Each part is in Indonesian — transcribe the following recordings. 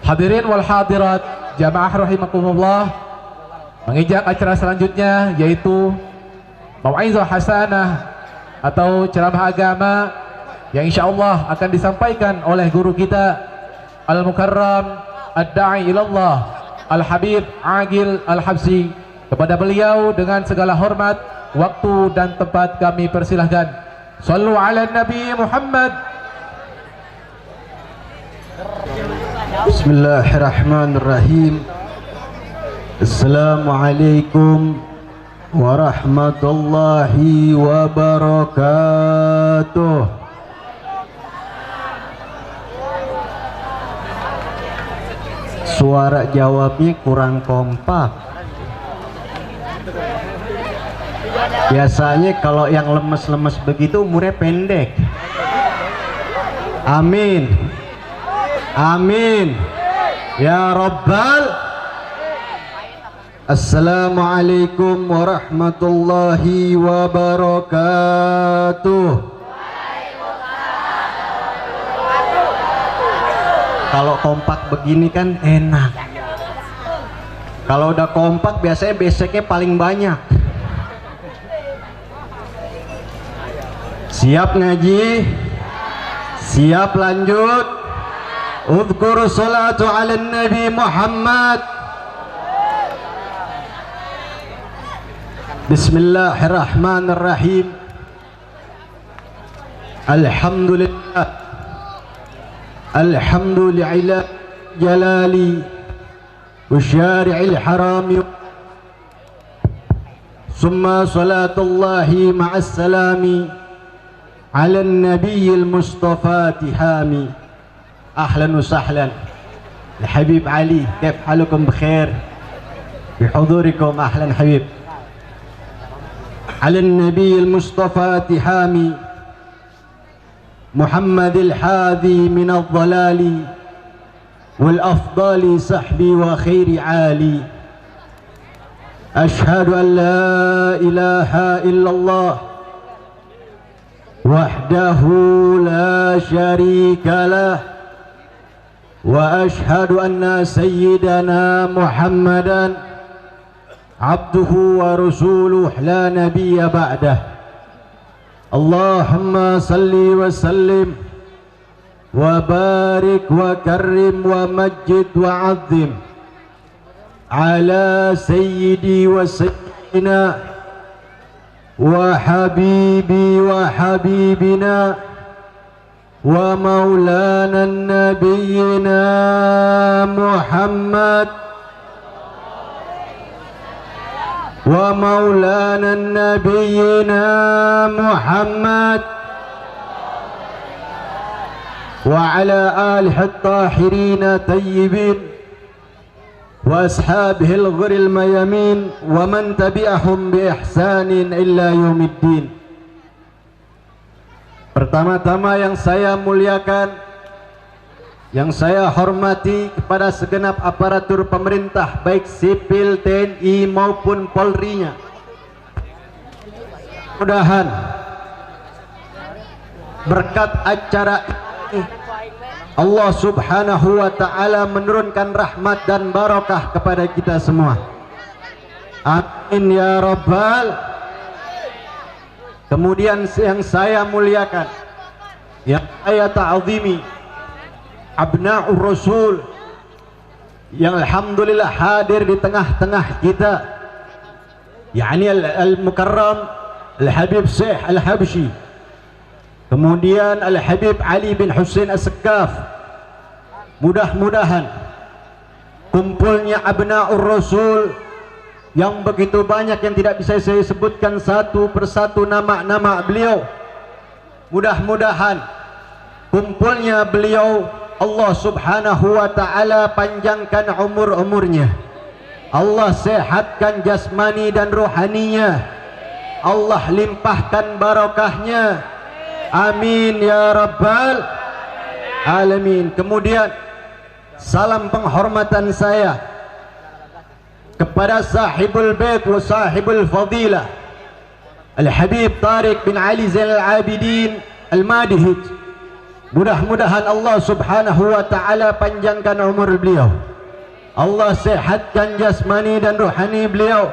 Hadirin wal hadirat, jamaah rahimakumullah, mengijak acara selanjutnya yaitu mau'izah hasanah atau ceramah agama yang insyaallah akan disampaikan oleh guru kita Al-Mukarram Ad-Da'i ilallah Al-Habib Agil Al-Habsi. Kepada beliau dengan segala hormat, waktu dan tempat kami persilahkan. Sallu ala Nabi Muhammad. Bismillahirrahmanirrahim. Assalamualaikum warahmatullahi wabarakatuh. Suara jawabnya kurang kompak. Biasanya kalau yang lemes-lemes begitu umurnya pendek. Amin. Amin ya Rabbal. Assalamualaikum warahmatullahi wabarakatuh. Kalau kompak begini kan enak. Kalau udah kompak biasanya beseknya paling banyak. Siap ngaji? Siap lanjut? Udhkur salatu ala Nabi Muhammad. Bismillahirrahmanirrahim. Alhamdulillah. Alhamdulillah jalali wa syari'il harami. Summa salatullahi ma'as salami ala Nabiyil Mustafa tihami. أهلا وسهلا الحبيب علي، كيف حالكم؟ بخير بحضوركم. أهلا حبيب. على النبي المصطفى تهامي محمد الحاذي من الضلال والأفضال صحبي وخير عالي. أشهد أن لا إله إلا الله وحده لا شريك له، وأشهد أن سيدنا محمدا عبده ورسوله لا نبي بعده. اللهم صل وسلم وبارك وكرم ومجد وعظم على سيدي وسيدنا وحبيبي وحبيبنا ومولانا نبينا محمد ومولانا نبينا محمد وعلى آله الطاهرين الطيبين وأصحابه الغر الميامين ومن تبعهم بإحسان إلى يوم الدين. Pertama-tama yang saya muliakan, yang saya hormati kepada segenap aparatur pemerintah baik sipil, TNI maupun Polri-nya. Mudah-mudahan berkat acara ini Allah Subhanahu wa ta'ala menurunkan rahmat dan barakah kepada kita semua. Amin ya Rabbal. Kemudian yang saya muliakan, yang saya ta'zimi, abna'ur rasul yang alhamdulillah hadir di tengah-tengah kita, yakni Al-Mukarram Al-Habib Syekh Al-Habsyi, kemudian Al-Habib Ali bin Hussein As-Saqqaf. Mudah-mudahan kumpulnya abna'ur rasul yang begitu banyak yang tidak bisa saya sebutkan satu persatu nama-nama beliau, mudah-mudahan kumpulnya beliau Allah Subhanahu wa ta'ala panjangkan umur-umurnya, Allah sehatkan jasmani dan rohaninya, Allah limpahkan barakahnya. Amin ya Rabbal Alamin. Kemudian salam penghormatan saya kepada sahibul bait wa sahibul fadilah Al-Habib Tariq bin Ali Zainal Abidin Al-Madihij. Mudah-mudahan Allah subhanahu wa ta'ala panjangkan umur beliau, Allah sehatkan jasmani dan rohani beliau,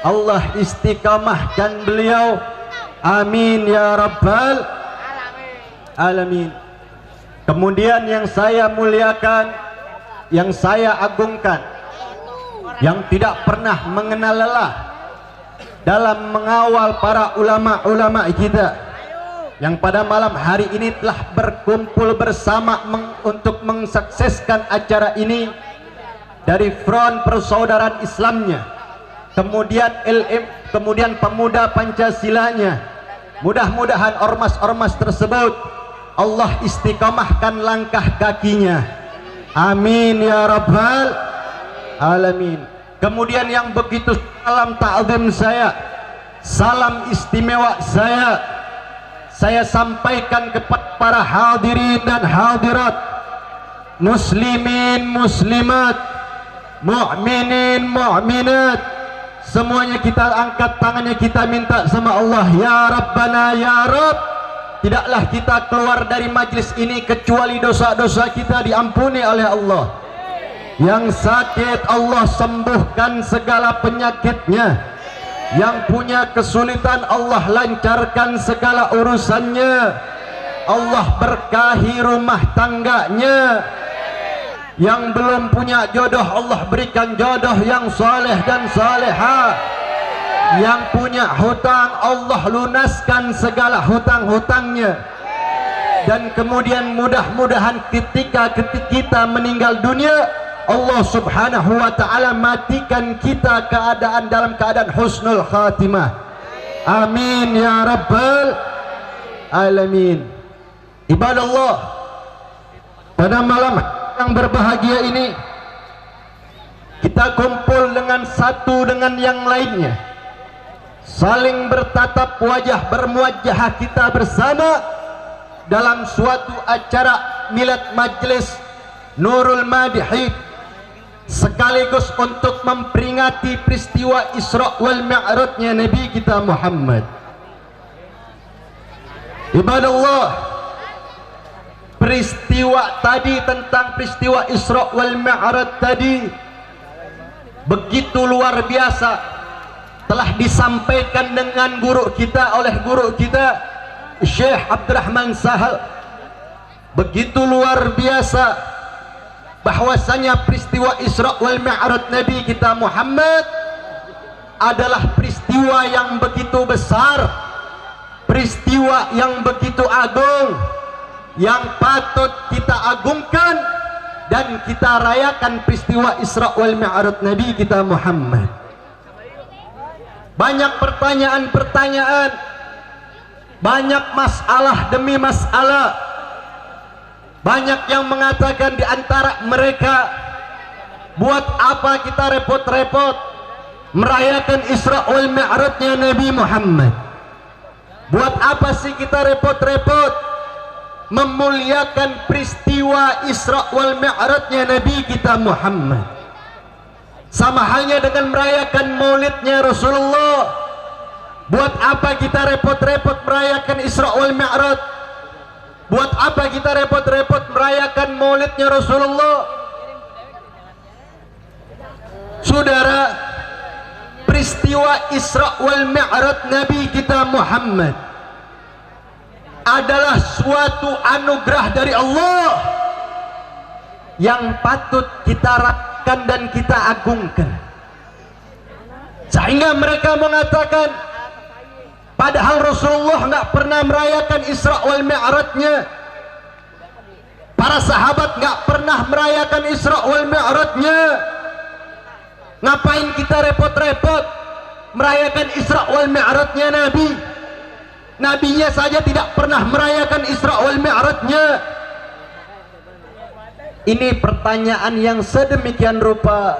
Allah istiqamahkan beliau, amin ya rabbal alamin. Kemudian yang saya muliakan, yang saya agungkan, yang tidak pernah mengenal lelah dalam mengawal para ulama-ulama kita, yang pada malam hari ini telah berkumpul bersama untuk mensukseskan acara ini, dari front persaudaraan Islamnya, kemudian LM, kemudian pemuda Pancasilanya. Mudah-mudahan ormas-ormas tersebut Allah istiqamahkan langkah kakinya, amin ya rabbal alamin. Kemudian yang begitu salam ta'zim saya, salam istimewa saya sampaikan kepada para hadirin dan hadirat, muslimin muslimat, mu'minin mu'minat, semuanya kita angkat tangannya, kita minta sama Allah, ya Rabbana ya Rabb, tidaklah kita keluar dari majlis ini kecuali dosa-dosa kita diampuni oleh Allah. Yang sakit Allah sembuhkan segala penyakitnya, yang punya kesulitan Allah lancarkan segala urusannya, Allah berkahi rumah tangganya, yang belum punya jodoh Allah berikan jodoh yang saleh dan saleha, yang punya hutang Allah lunaskan segala hutang-hutangnya. Dan kemudian mudah-mudahan ketika kita meninggal dunia, Allah subhanahu wa ta'ala matikan kita dalam keadaan husnul khatimah, amin ya rabbal alamin. Ibadallah, pada malam yang berbahagia ini kita kumpul dengan satu dengan yang lainnya, saling bertatap wajah bermuwajahah kita bersama dalam suatu acara milad majlis Nurul Madihid, sekaligus untuk memperingati peristiwa Isra wal Mi'rajnya Nabi kita Muhammad. Ibadallah, peristiwa tadi, tentang peristiwa Isra wal Mi'raj tadi begitu luar biasa, telah disampaikan dengan guru kita, oleh guru kita Syekh Abdurrahman Sahal. Begitu luar biasa bahwasanya peristiwa Isra wal Mi'raj Nabi kita Muhammad adalah peristiwa yang begitu besar, peristiwa yang begitu agung, yang patut kita agungkan dan kita rayakan peristiwa Isra wal Mi'raj Nabi kita Muhammad. Banyak pertanyaan-pertanyaan, banyak masalah demi masalah. Banyak yang mengatakan di antara mereka, buat apa kita repot-repot merayakan Isra wal Mi'rajnya Nabi Muhammad? Buat apa sih kita repot-repot memuliakan peristiwa Isra wal Mi'rajnya Nabi kita Muhammad? Sama halnya dengan merayakan maulidnya Rasulullah. Buat apa kita repot-repot merayakan Isra wal Mi'raj? Buat apa kita repot-repot merayakan maulidnya Rasulullah? Saudara, peristiwa Isra wal Mi'raj Nabi kita Muhammad adalah suatu anugerah dari Allah yang patut kita rayakan dan kita agungkan. Sehingga mereka mengatakan, padahal Rasulullah nggak pernah merayakan Isra wal Mi'rajnya, para sahabat nggak pernah merayakan Isra wal Mi'rajnya. Ngapain kita repot-repot merayakan Isra wal Mi'rajnya Nabi? Nabinya saja tidak pernah merayakan Isra wal Mi'rajnya. Ini pertanyaan yang sedemikian rupa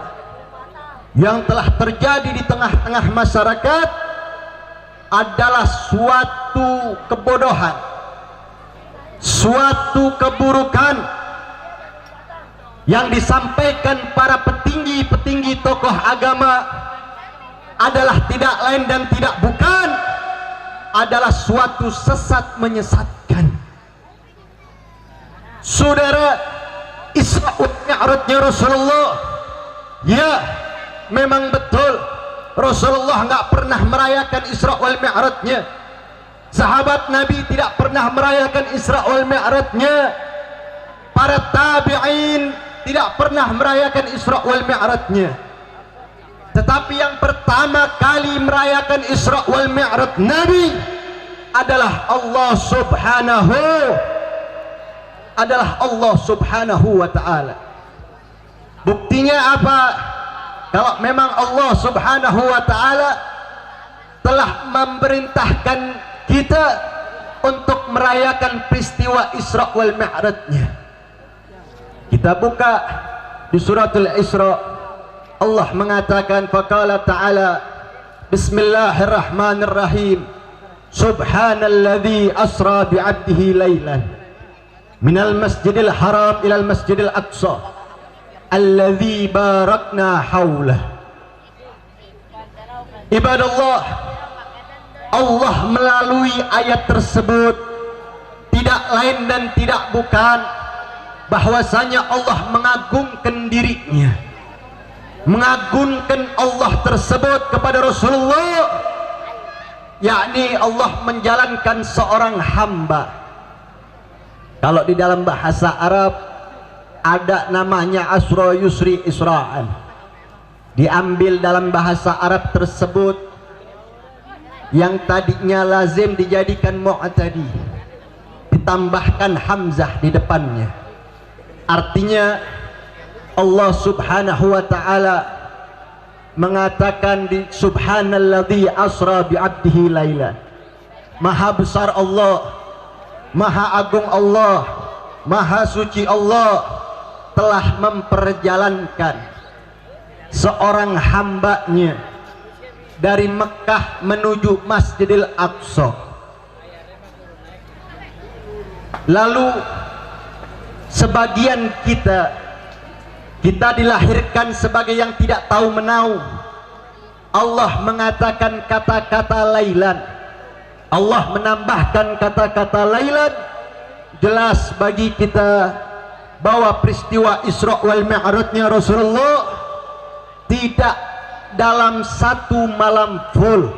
yang telah terjadi di tengah-tengah masyarakat adalah suatu kebodohan, suatu keburukan yang disampaikan para petinggi-petinggi tokoh agama adalah tidak lain dan tidak bukan adalah suatu sesat menyesatkan. Saudara, Isra wal Mi'rajnya Rasulullah, ya memang betul Rasulullah nggak pernah merayakan Isra wal Mi'rajnya. Sahabat Nabi tidak pernah merayakan Isra wal Mi'rajnya. Para tabi'in tidak pernah merayakan Isra wal Mi'rajnya. Tetapi yang pertama kali merayakan Isra wal Mi'raj Nabi adalah Allah Subhanahu wa ta'ala. Buktinya apa? Kalau memang Allah Subhanahu wa ta'ala telah memerintahkan kita untuk merayakan peristiwa Isra wal Mi'rajnya. Kita buka di suratul Isra, Allah mengatakan, faqala ta'ala, bismillahirrahmanirrahim, subhanalladzi asra bi'abdihi laylan minal masjidil haram ilal masjidil aqsa alladzi barakna haulah. Ibadallah, Allah melalui ayat tersebut tidak lain dan tidak bukan bahwasanya Allah mengagungkan dirinya, mengagungkan Allah tersebut kepada Rasulullah, yakni Allah menjalankan seorang hamba. Kalau di dalam bahasa Arab ada namanya asra yusri isra'an, diambil dalam bahasa Arab tersebut yang tadinya lazim dijadikan mu'tadi, ditambahkan hamzah di depannya. Artinya Allah Subhanahu wa ta'ala mengatakan di subhanalladzi asra bi'abdihi laylan, maha besar Allah, maha agung Allah, maha suci Allah telah memperjalankan seorang hambanya dari Mekah menuju Masjidil Aqsa. Lalu sebagian kita dilahirkan sebagai yang tidak tahu menau. Allah mengatakan kata-kata laylan, Allah menambahkan kata-kata laylan, jelas bagi kita bahwa peristiwa Isra wal Mi'rajnya Rasulullah tidak dalam satu malam full.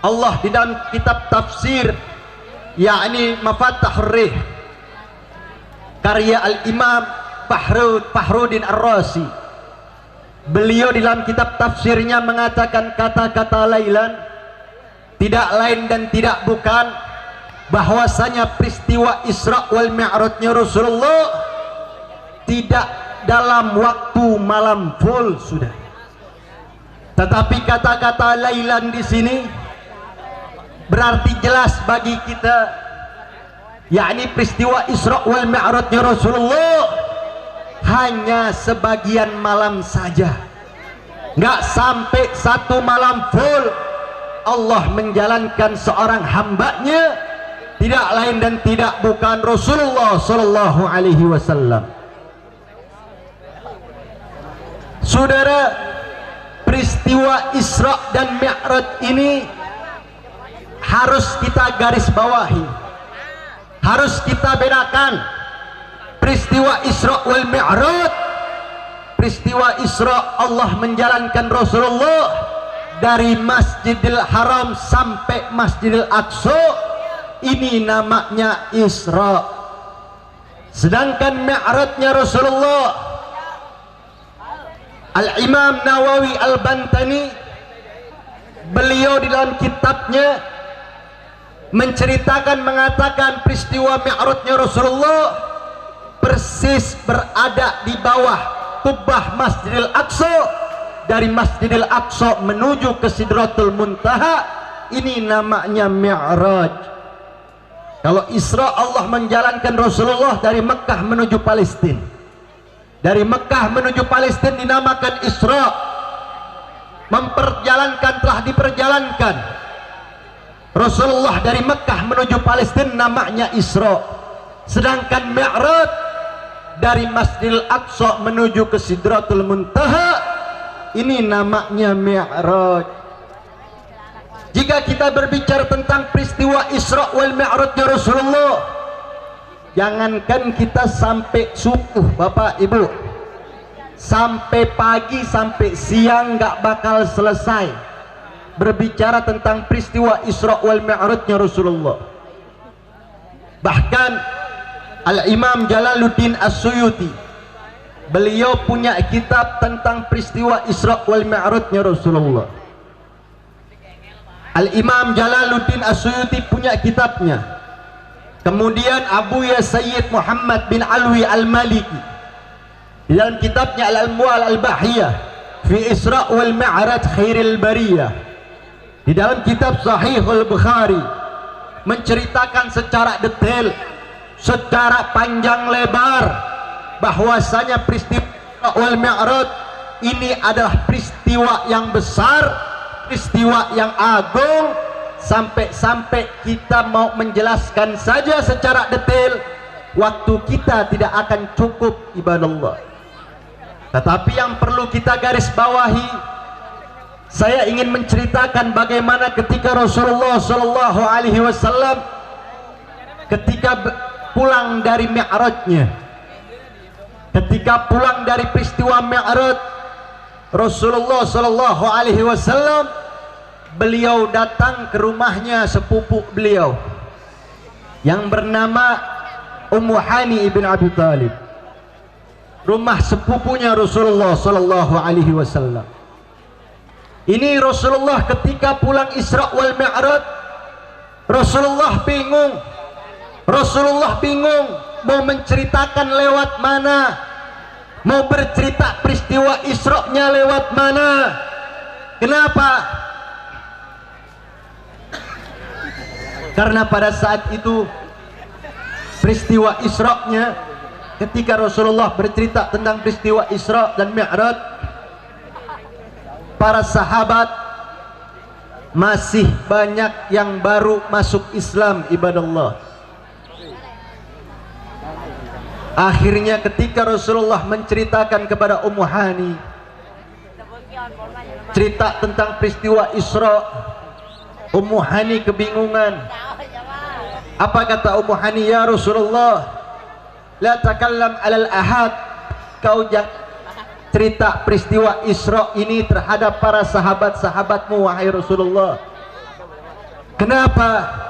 Allah di dalam kitab tafsir, yakni Mafatihur Rih, karya Al-Imam Fakhruddin Ar-Razi, beliau di dalam kitab tafsirnya mengatakan kata-kata laylan tidak lain dan tidak bukan bahwasanya peristiwa Isra wal Mi'rajnya Rasulullah tidak dalam waktu malam full sudah. Tetapi kata-kata laylan di sini berarti jelas bagi kita, yakni peristiwa Isra wal Mi'rajnya Rasulullah hanya sebagian malam saja, nggak sampai satu malam full. Allah menjalankan seorang hambanya, tidak lain dan tidak bukan Rasulullah Sallallahu Alaihi Wasallam. Saudara, peristiwa Isra dan Mi'raj ini harus kita garis bawahi, harus kita bedakan. Peristiwa Isra wal Mi'raj, peristiwa Isra Allah menjalankan Rasulullah dari Masjidil Haram sampai Masjidil Aqsa, ini namanya Isra. Sedangkan Mi'rajnya Rasulullah, Al-Imam Nawawi Al-Bantani, beliau di dalam kitabnya menceritakan, mengatakan peristiwa Mi'rajnya Rasulullah persis berada di bawah kubah Masjidil Aqsa. Dari Masjidil Aqsa menuju ke Sidratul Muntaha, ini namanya Mi'raj. Kalau Isra, Allah menjalankan Rasulullah dari Mekah menuju Palestina. Dari Mekah menuju Palestina dinamakan Isra. Telah diperjalankan Rasulullah dari Mekah menuju Palestina, namanya Isra. Sedangkan Mi'raj dari Masjidil Aqsa menuju ke Sidratul Muntaha, ini namanya Mi'raj. Jika kita berbicara tentang peristiwa Isra wal Mi'rajnya Rasulullah, jangankan kita sampai subuh Bapak Ibu, sampai pagi sampai siang nggak bakal selesai berbicara tentang peristiwa Isra wal Mi'rajnya Rasulullah. Bahkan Al-Imam Jalaluddin As-Suyuti, beliau punya kitab tentang peristiwa Isra wal Mi'rajnya Rasulullah. Al-Imam Jalaluddin As-Suyuti punya kitabnya. Kemudian Abuya Sayyid Muhammad bin Alwi Al-Maliki di dalam kitabnya Al-Amwal Al-Bahiyah fi Isra wal Mi'raj Khairil Bariyah, di dalam kitab Sahihul Bukhari menceritakan secara detail, secara panjang lebar bahwasanya peristiwa Isra wal Mi'raj ini adalah peristiwa yang besar, peristiwa yang agung, sampai-sampai kita mau menjelaskan saja secara detail waktu kita tidak akan cukup ibadallah. Tetapi yang perlu kita garis bawahi, saya ingin menceritakan bagaimana ketika Rasulullah Shallallahu Alaihi Wasallam ketika pulang dari Mi'rajnya, ketika pulang dari peristiwa Mi'raj, Rasulullah Shallallahu Alaihi Wasallam beliau datang ke rumahnya sepupu beliau yang bernama Ummu Hani ibn Abi Thalib, rumah sepupunya Rasulullah Shallallahu Alaihi Wasallam. Ini Rasulullah ketika pulang Isra wal Mi'raj, Rasulullah bingung mau menceritakan lewat mana, mau bercerita peristiwa Isra-nya lewat mana. Kenapa? Karena pada saat itu peristiwa Isra-nya, ketika Rasulullah bercerita tentang peristiwa Isra dan Mi'raj, para sahabat masih banyak yang baru masuk Islam ibadallah. Akhirnya ketika Rasulullah menceritakan kepada Ummu Hani cerita tentang peristiwa Isra, Ummu Hani kebingungan. Apa kata Ummu Hani? Ya Rasulullah, la takallam alal ahad, kau jangan cerita peristiwa Isra ini terhadap para sahabat-sahabatmu wahai Rasulullah. Kenapa?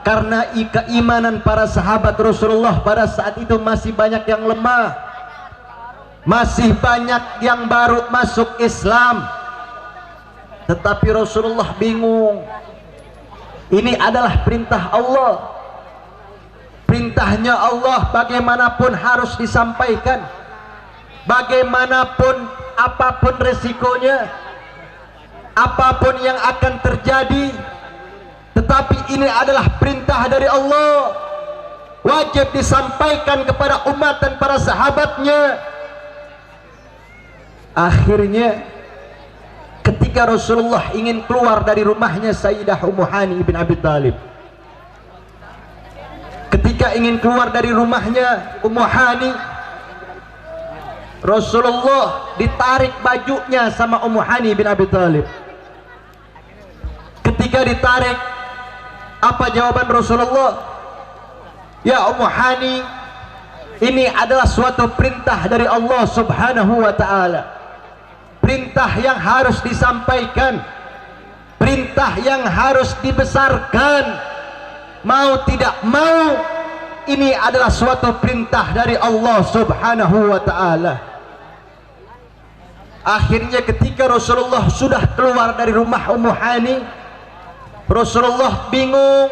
Karena keimanan para sahabat Rasulullah pada saat itu masih banyak yang lemah, masih banyak yang baru masuk Islam. Tetapi Rasulullah bingung. Ini adalah perintah Allah, perintahnya Allah, bagaimanapun harus disampaikan, bagaimanapun apapun resikonya, apapun yang akan terjadi. Tetapi ini adalah perintah dari Allah, wajib disampaikan kepada umat dan para sahabatnya. Akhirnya ketika Rasulullah ingin keluar dari rumahnya Sayyidah Ummu Hani bin Abi Thalib, ketika ingin keluar dari rumahnya Ummu Hani, Rasulullah ditarik bajunya sama Ummu Hani bin Abi Thalib. Ketika ditarik, apa jawaban Rasulullah? Ya Ummu Hani, ini adalah suatu perintah dari Allah Subhanahu wa ta'ala, perintah yang harus disampaikan, perintah yang harus dibesarkan. Mau tidak mau, ini adalah suatu perintah dari Allah Subhanahu wa ta'ala. Akhirnya ketika Rasulullah sudah keluar dari rumah Ummu Hani, Rasulullah bingung,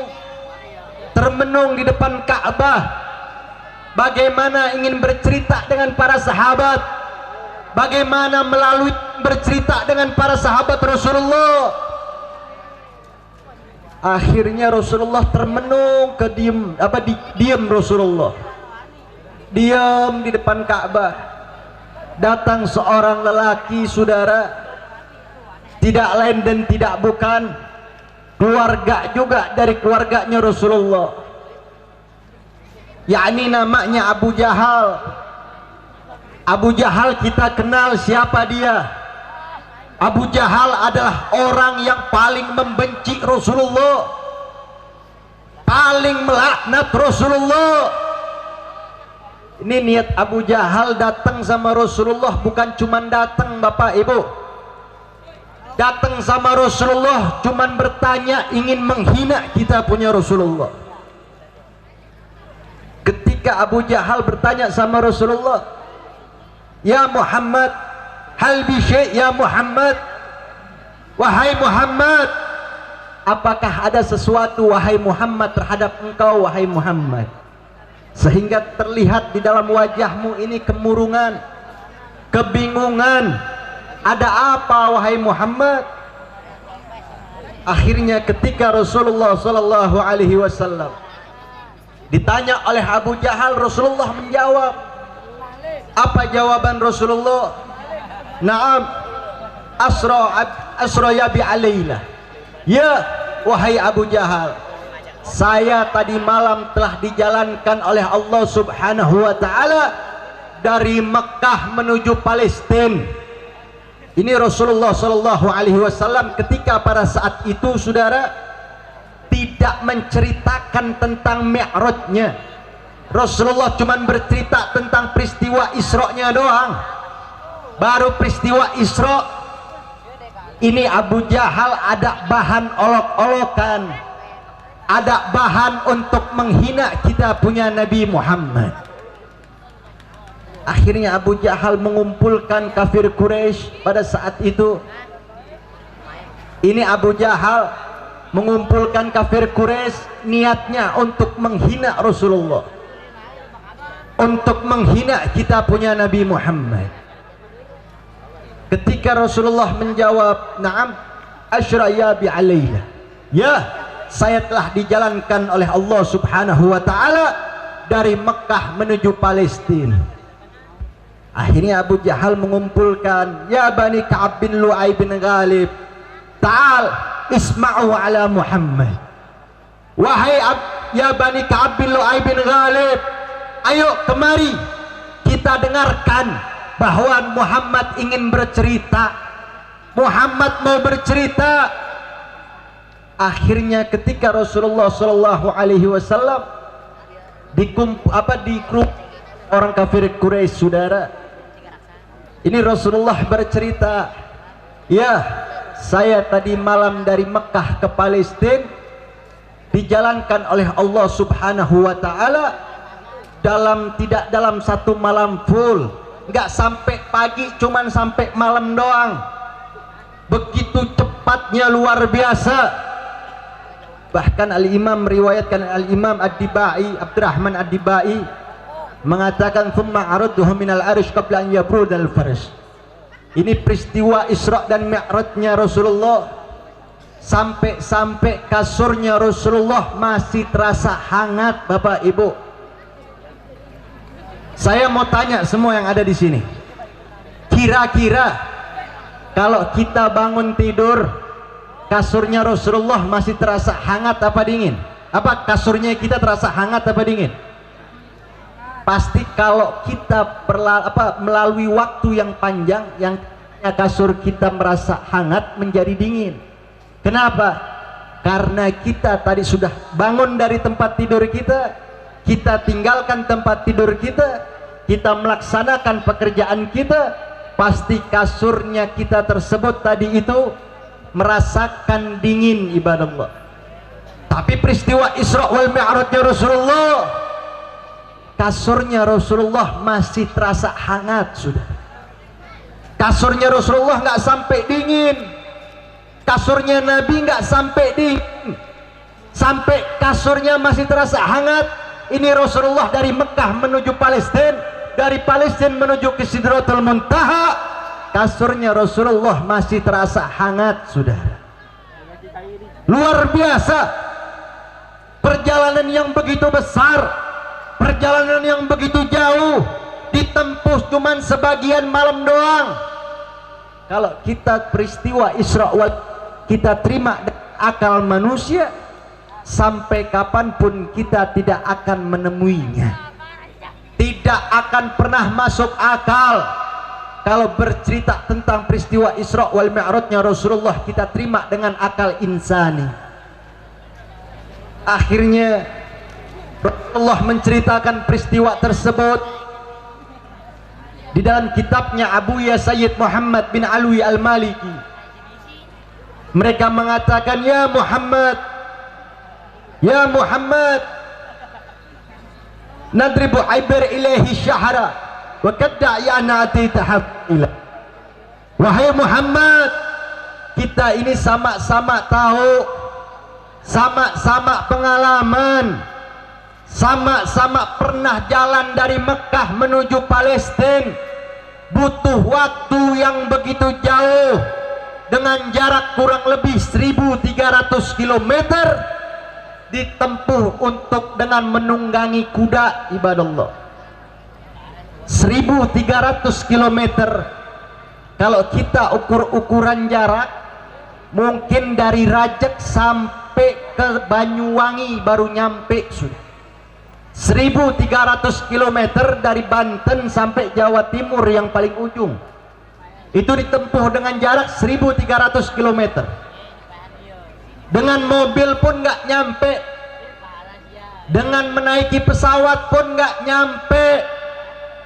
termenung di depan Ka'bah, bagaimana ingin bercerita dengan para sahabat, bagaimana melalui bercerita dengan para sahabat Rasulullah. Akhirnya Rasulullah termenung, diam Rasulullah, diam di depan Ka'bah. Datang seorang lelaki, saudara, tidak lain dan tidak bukan keluarga juga dari keluarganya Rasulullah, yakni namanya Abu Jahal. Abu Jahal kita kenal siapa dia. Abu Jahal adalah orang yang paling membenci Rasulullah, paling melaknat Rasulullah, Ini niat Abu Jahal datang sama Rasulullah bukan cuman datang Bapak Ibu. Datang sama Rasulullah cuman bertanya, ingin menghina kita punya Rasulullah. Ketika Abu Jahal bertanya sama Rasulullah, ya Muhammad, hal bi syai' ya Muhammad, wahai Muhammad, apakah ada sesuatu wahai Muhammad terhadap engkau wahai Muhammad, sehingga terlihat di dalam wajahmu ini kemurungan, kebingungan, ada apa wahai Muhammad? Akhirnya ketika Rasulullah sallallahu alaihi wasallam ditanya oleh Abu Jahal, Rasulullah menjawab. Apa jawaban Rasulullah? Naam, asra ya bi alaila. Ya wahai Abu Jahal, saya tadi malam telah dijalankan oleh Allah Subhanahu wa taala dari Mekah menuju Palestina. Ini Rasulullah sallallahu alaihi wasallam ketika pada saat itu saudara tidak menceritakan tentang Mi'rajnya. Rasulullah cuma bercerita tentang peristiwa Isra-nya doang. Baru peristiwa Isra ini Abu Jahal ada bahan olok-olokan, ada bahan untuk menghina kita punya Nabi Muhammad. Akhirnya Abu Jahal mengumpulkan kafir Quraisy pada saat itu. Ini Abu Jahal mengumpulkan kafir Quraisy niatnya untuk menghina Rasulullah, untuk menghina kita punya Nabi Muhammad. Ketika Rasulullah menjawab, "Na'am, asyra ya bi alaina." Ya, saya telah dijalankan oleh Allah Subhanahu wa taala dari Mekah menuju Palestina. Akhirnya Abu Jahal mengumpulkan, "Ya Bani Ka'ab bin Lu'ay bin Ghalib, ta'al isma'u ala Muhammad." Wahai ya Bani Ka'ab bin Lu'ay bin Ghalib, ayo kemari kita dengarkan bahwa Muhammad ingin bercerita. Muhammad mau bercerita. Akhirnya ketika Rasulullah sallallahu alaihi wasallam di grup orang kafir Quraisy saudara, ini Rasulullah bercerita, ya saya tadi malam dari Mekah ke Palestina dijalankan oleh Allah Subhanahu wa taala tidak dalam satu malam full, nggak sampai pagi, cuman sampai malam doang. Begitu cepatnya, luar biasa. Bahkan Al-Imam meriwayatkan, Al-Imam Ad-Dibai, Abdurrahman Ad-Dibai mengatakan, "Thumma aradduhu minal arish qabla an yabrudal farsh." Ini peristiwa Isra dan Mi'rajnya Rasulullah, sampai kasurnya Rasulullah masih terasa hangat. Bapak Ibu, saya mau tanya semua yang ada di sini, kira-kira kalau kita bangun tidur, kasurnya Rasulullah masih terasa hangat apa dingin? Apa kasurnya kita terasa hangat apa dingin? Pasti kalau kita melalui waktu yang panjang, yang kasur kita merasa hangat menjadi dingin. Kenapa? Karena kita tadi sudah bangun dari tempat tidur kita, kita tinggalkan tempat tidur kita, kita melaksanakan pekerjaan kita, pasti kasurnya kita tersebut tadi itu merasakan dingin, ibadah Allah. Tapi peristiwa Isra wal Mi'rajnya Rasulullah, kasurnya Rasulullah masih terasa hangat sudah. Kasurnya Rasulullah nggak sampai dingin, kasurnya Nabi nggak sampai dingin, sampai kasurnya masih terasa hangat. Ini Rasulullah dari Mekah menuju Palestina, dari Palestina menuju ke Sidratul Muntaha, kasurnya Rasulullah masih terasa hangat saudara. Luar biasa, perjalanan yang begitu besar, perjalanan yang begitu jauh, ditempuh cuman sebagian malam doang. Kalau kita peristiwa Isra kita terima akal manusia, sampai kapanpun kita tidak akan menemuinya, tidak akan pernah masuk akal. Kalau bercerita tentang peristiwa Isra wal Mi'rajnya Rasulullah kita terima dengan akal insani. Akhirnya Rasulullah menceritakan peristiwa tersebut, di dalam kitabnya Abuya Sayyid Muhammad bin Alwi Al-Maliki, mereka mengatakan, ya Muhammad, nadribu aibir ilaihi syahra wa kadda'yana atitahab ilah. Wahai Muhammad, kita ini sama-sama tahu, sama-sama pengalaman, sama-sama pernah jalan dari Mekah menuju Palestina, butuh waktu yang begitu jauh dengan jarak kurang lebih 1.300 km ditempuh untuk dengan menunggangi kuda, ibadallah. 1.300 km. Kalau kita ukur-ukuran jarak, mungkin dari Rajek sampai ke Banyuwangi baru nyampe sudah. 1.300 km dari Banten sampai Jawa Timur yang paling ujung. Itu ditempuh dengan jarak 1.300 km. Dengan mobil pun nggak nyampe, dengan menaiki pesawat pun nggak nyampe.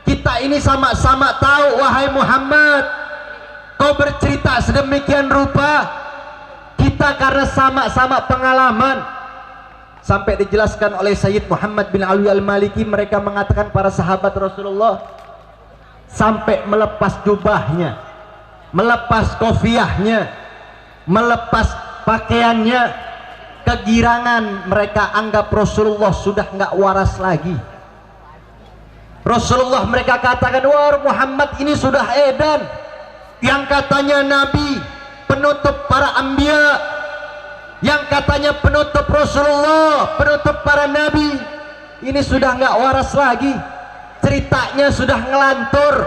Kita ini sama-sama tahu, wahai Muhammad, kau bercerita sedemikian rupa, kita karena sama-sama pengalaman. Sampai dijelaskan oleh Sayyid Muhammad bin Alwi Al-Maliki, mereka mengatakan para sahabat Rasulullah sampai melepas jubahnya, melepas kofiahnya, melepas pakaiannya, kegirangan. Mereka anggap Rasulullah sudah nggak waras lagi. Rasulullah mereka katakan, wah Muhammad ini sudah edan, yang katanya Nabi, penutup para anbiya, yang katanya penutup Rasulullah, penutup para Nabi, ini sudah nggak waras lagi. Ceritanya sudah ngelantur,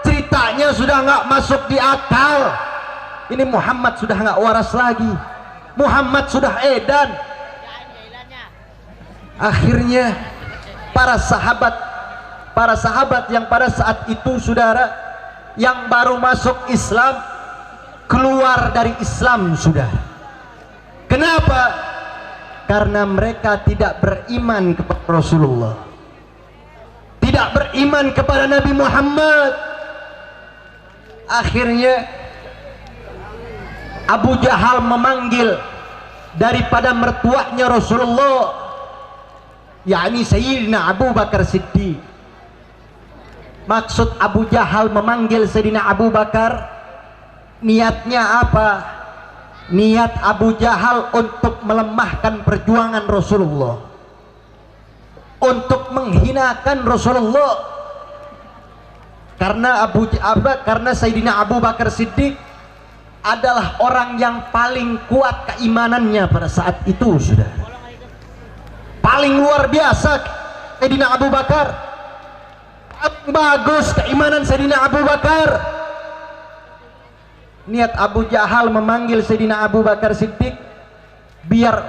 ceritanya sudah nggak masuk di akal. Ini Muhammad sudah nggak waras lagi, Muhammad sudah edan. Akhirnya para sahabat yang pada saat itu, saudara, yang baru masuk Islam, keluar dari Islam, saudara. Kenapa? Karena mereka tidak beriman kepada Rasulullah, tidak beriman kepada Nabi Muhammad. Akhirnya Abu Jahal memanggil daripada mertuanya Rasulullah, yakni Sayyidina Abu Bakar Siddiq. Maksud Abu Jahal memanggil Sayyidina Abu Bakar, niatnya apa? Niat Abu Jahal untuk melemahkan perjuangan Rasulullah, untuk menghinakan Rasulullah. Karena Sayyidina Abu Bakar Siddiq adalah orang yang paling kuat keimanannya pada saat itu, sudah paling luar biasa. Sayyidina Abu Bakar bagus keimanan Sayyidina Abu Bakar. Niat Abu Jahal memanggil Sayyidina Abu Bakar Siddiq biar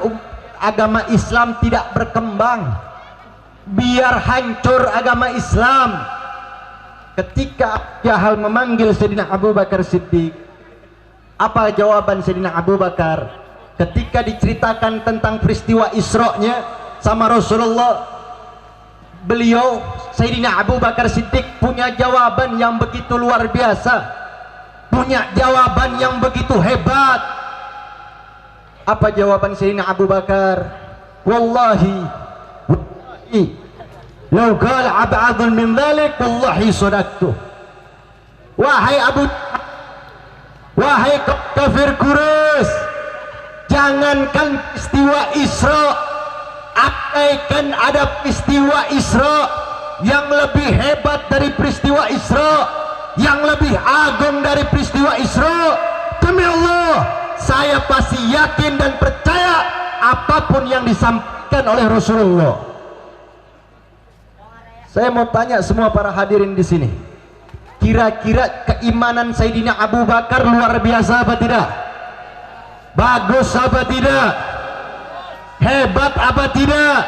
agama Islam tidak berkembang, biar hancur agama Islam. Ketika Abu Jahal memanggil Sayyidina Abu Bakar Siddiq, apa jawaban Sayyidina Abu Bakar ketika diceritakan tentang peristiwa Isra-nya sama Rasulullah? Beliau Sayyidina Abu Bakar Siddiq punya jawaban yang begitu luar biasa, punya jawaban yang begitu hebat. Apa jawaban Sayyidina Abu Bakar? Wallahi law qala ab'adun min dhalik wallahi sadaqtu. Wahai kafir Quraisy, jangankan peristiwa Isra, andaikan ada peristiwa Isra yang lebih hebat dari peristiwa Isra, yang lebih agung dari peristiwa Isra, demi Allah saya pasti yakin dan percaya apapun yang disampaikan oleh Rasulullah. Saya mau tanya semua para hadirin di sini, kira-kira keimanan Sayyidina Abu Bakar luar biasa apa tidak? Bagus apa tidak? Hebat apa tidak?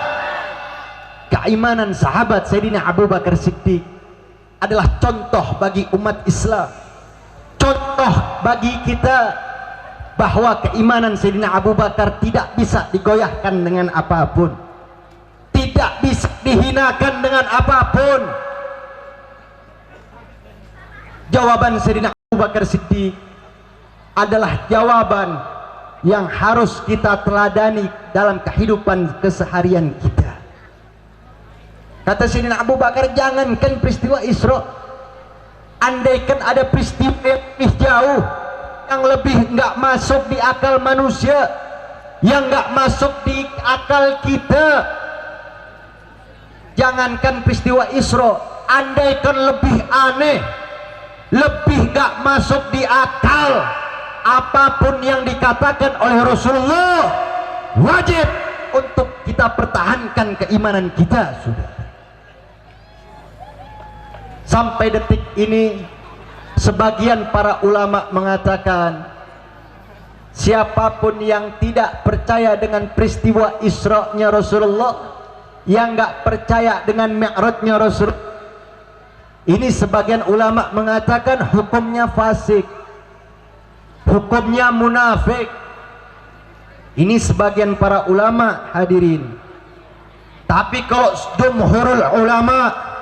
Keimanan sahabat Sayyidina Abu Bakar Siddiq adalah contoh bagi umat Islam, contoh bagi kita bahwa keimanan Sayyidina Abu Bakar tidak bisa digoyahkan dengan apapun, tidak bisa dihinakan dengan apapun. Jawaban Sayyidina Abu Bakar Siddiq adalah jawaban yang harus kita teladani dalam kehidupan keseharian kita. Kata Sayyidina Abu Bakar, jangankan peristiwa Isra, andaikan ada peristiwa yang lebih jauh, yang lebih nggak masuk di akal manusia, yang nggak masuk di akal kita, jangankan peristiwa Isra, andaikan lebih aneh, lebih nggak masuk di akal, apapun yang dikatakan oleh Rasulullah, wajib untuk kita pertahankan keimanan kita. Sudah sampai detik ini, sebagian para ulama mengatakan siapapun yang tidak percaya dengan peristiwa Isra-nya Rasulullah, yang nggak percaya dengan Mi'rajnya Rasulullah, ini sebagian ulama mengatakan hukumnya fasik, hukumnya munafik. Ini sebagian para ulama, hadirin. Tapi kalau jumhurul ulama,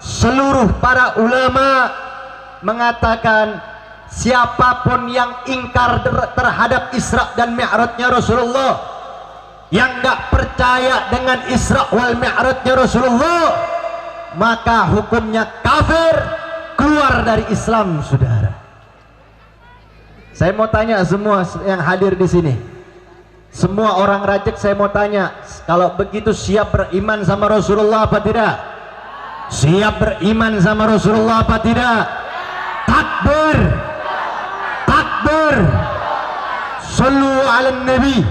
seluruh para ulama mengatakan siapapun yang ingkar terhadap Isra dan Mi'rajnya Rasulullah, yang nggak percaya dengan Isra wal Mi'rajnya Rasulullah, maka hukumnya kafir, keluar dari Islam. Saudara, saya mau tanya semua yang hadir di sini, semua orang rajek, saya mau tanya, kalau begitu siap beriman sama Rasulullah apa tidak? Siap beriman sama Rasulullah apa tidak? Takbir, takbir, sallu ala nabi.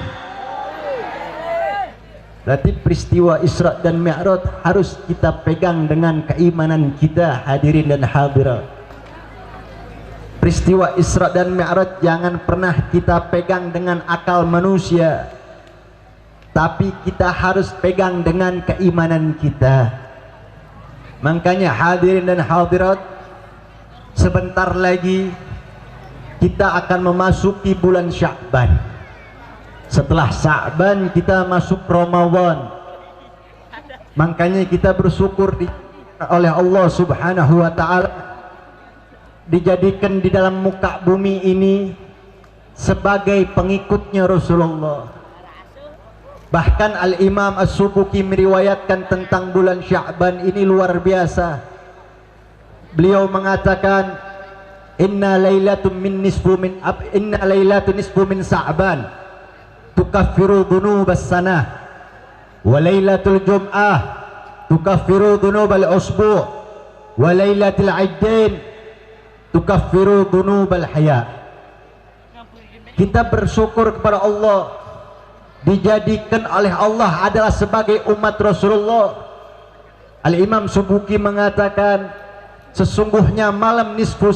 Berarti peristiwa Isra dan Mi'raj harus kita pegang dengan keimanan kita, hadirin dan hadirat. Peristiwa Isra dan Mi'raj jangan pernah kita pegang dengan akal manusia, tapi kita harus pegang dengan keimanan kita. Makanya hadirin dan hadirat, sebentar lagi kita akan memasuki bulan Sya'ban. Setelah Sya'ban kita masuk Ramadan. Makanya kita bersyukur oleh Allah Subhanahu wa taala dijadikan di dalam muka bumi ini sebagai pengikutnya Rasulullah. Bahkan Al-Imam As-Subuki meriwayatkan tentang bulan Sya'ban ini luar biasa. Beliau mengatakan, inna lailatun nisfu min Sya'ban tukaffiru dhunubas sanah, wa lailatul jum'ah tukaffiru dhunubal usbu', wa lailatul iddain tukaffiru dhunubal haya. Kita bersyukur kepada Allah dijadikan oleh Allah adalah sebagai umat Rasulullah. Al-Imam Subuki mengatakan sesungguhnya malam nisfu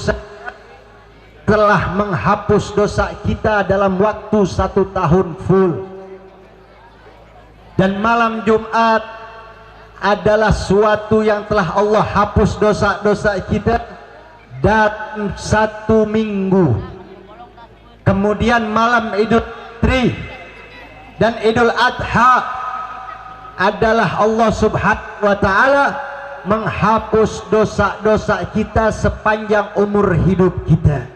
telah menghapus dosa kita dalam waktu 1 tahun full, dan malam Jumat adalah suatu yang telah Allah hapus dosa-dosa kita dalam 1 minggu. Kemudian malam Idul Fitri dan Idul Adha adalah Allah Subhanahu wa taala menghapus dosa-dosa kita sepanjang umur hidup kita.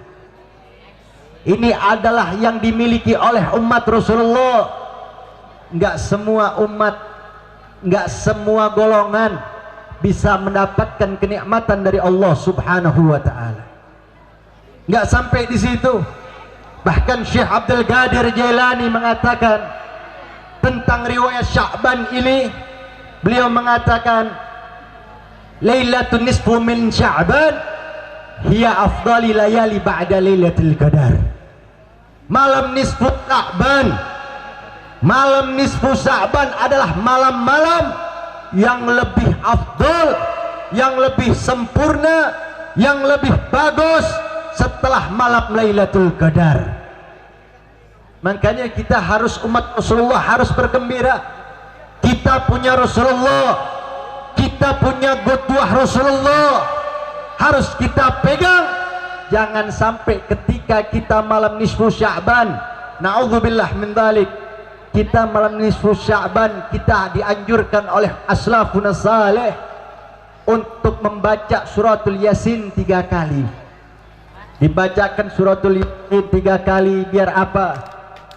Ini adalah yang dimiliki oleh umat Rasulullah. Enggak semua umat, enggak semua golongan bisa mendapatkan kenikmatan dari Allah Subhanahu wa taala. Enggak sampai di situ. Bahkan Syekh Abdul Qadir Jailani mengatakan tentang riwayat Sya'ban ini, beliau mengatakan Lailatul nisfu min Sya'ban hiya afdali layali ba'da Lailatul Qadar. Malam nisfu Sya'ban, malam nisfu Sya'ban adalah malam-malam yang lebih afdal, yang lebih sempurna, yang lebih bagus setelah malam Lailatul Qadar. Makanya kita harus, umat Rasulullah harus bergembira. Kita punya Rasulullah, kita punya qudwah Rasulullah, harus kita pegang. Jangan sampai ketika kita malam nisfu Sya'ban, na'udzubillah min dzalik, kita malam nisfu Sya'ban, kita dianjurkan oleh aslafun salih untuk membaca suratul Yasin 3 kali. Dibacakan suratul Yasin 3 kali biar apa?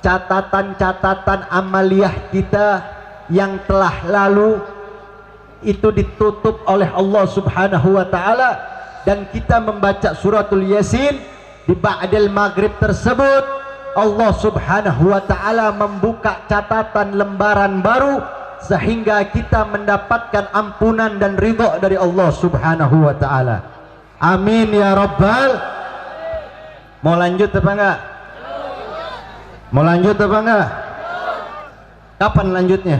Catatan-catatan amaliyah kita yang telah lalu itu ditutup oleh Allah Subhanahu wa taala, dan kita membaca suratul Yasin di ba'dal maghrib tersebut Allah Subhanahu wa taala membuka catatan lembaran baru sehingga kita mendapatkan ampunan dan ridha dari Allah Subhanahu wa taala. Amin ya rabbal. Mau lanjut apa enggak? Mau lanjut apa enggak? Kapan lanjutnya?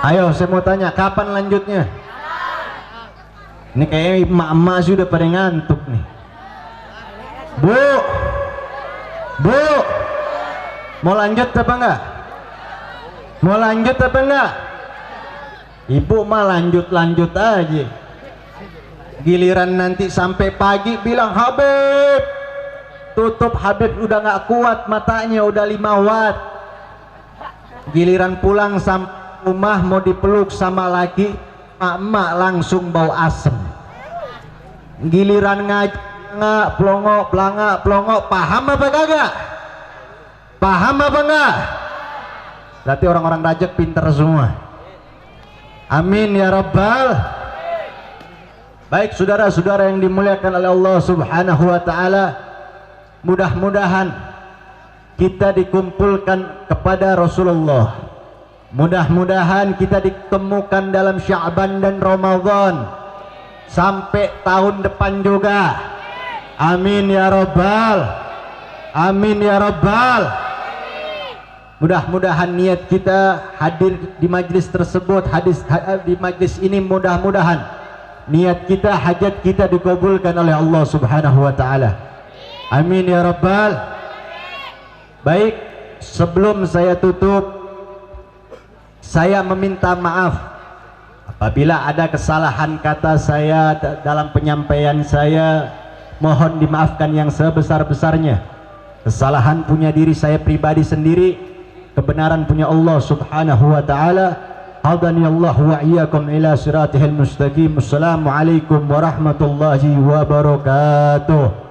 Ayo saya mau tanya, kapan lanjutnya? Ini kayaknya emak-emak sudah pada ngantuk nih. Bu, Bu, mau lanjut apa enggak? Mau lanjut apa enggak? Ibu mah lanjut-lanjut aja. Giliran nanti sampai pagi bilang Habib, tutup Habib udah nggak kuat matanya, udah 5 watt. Giliran pulang sampai rumah mau dipeluk sama laki, emak langsung bau asem. Giliran ngaji nggak pelongok, paham apa kagak? Paham apa enggak? Berarti orang-orang Rajab pinter semua. Amin ya rabbal. Baik saudara-saudara yang dimuliakan oleh Allah Subhanahu wa taala, mudah-mudahan kita dikumpulkan kepada Rasulullah. Mudah-mudahan kita ditemukan dalam Sya'ban dan Ramadan sampai tahun depan juga. Amin ya rabbal. Amin ya rabbal. Mudah-mudahan niat kita hadir di majlis tersebut, di majlis ini, mudah-mudahan niat kita, hajat kita dikabulkan oleh Allah Subhanahu wa taala. Amin ya rabbal. Baik, sebelum saya tutup, saya meminta maaf apabila ada kesalahan kata saya dalam penyampaian saya. Mohon dimaafkan yang sebesar-besarnya. Kesalahan punya diri saya pribadi sendiri, kebenaran punya Allah Subhanahu wa taala. Hadani Allah wa iyyakum ila siratihil mustaqim. Assalamualaikum warahmatullahi wabarakatuh.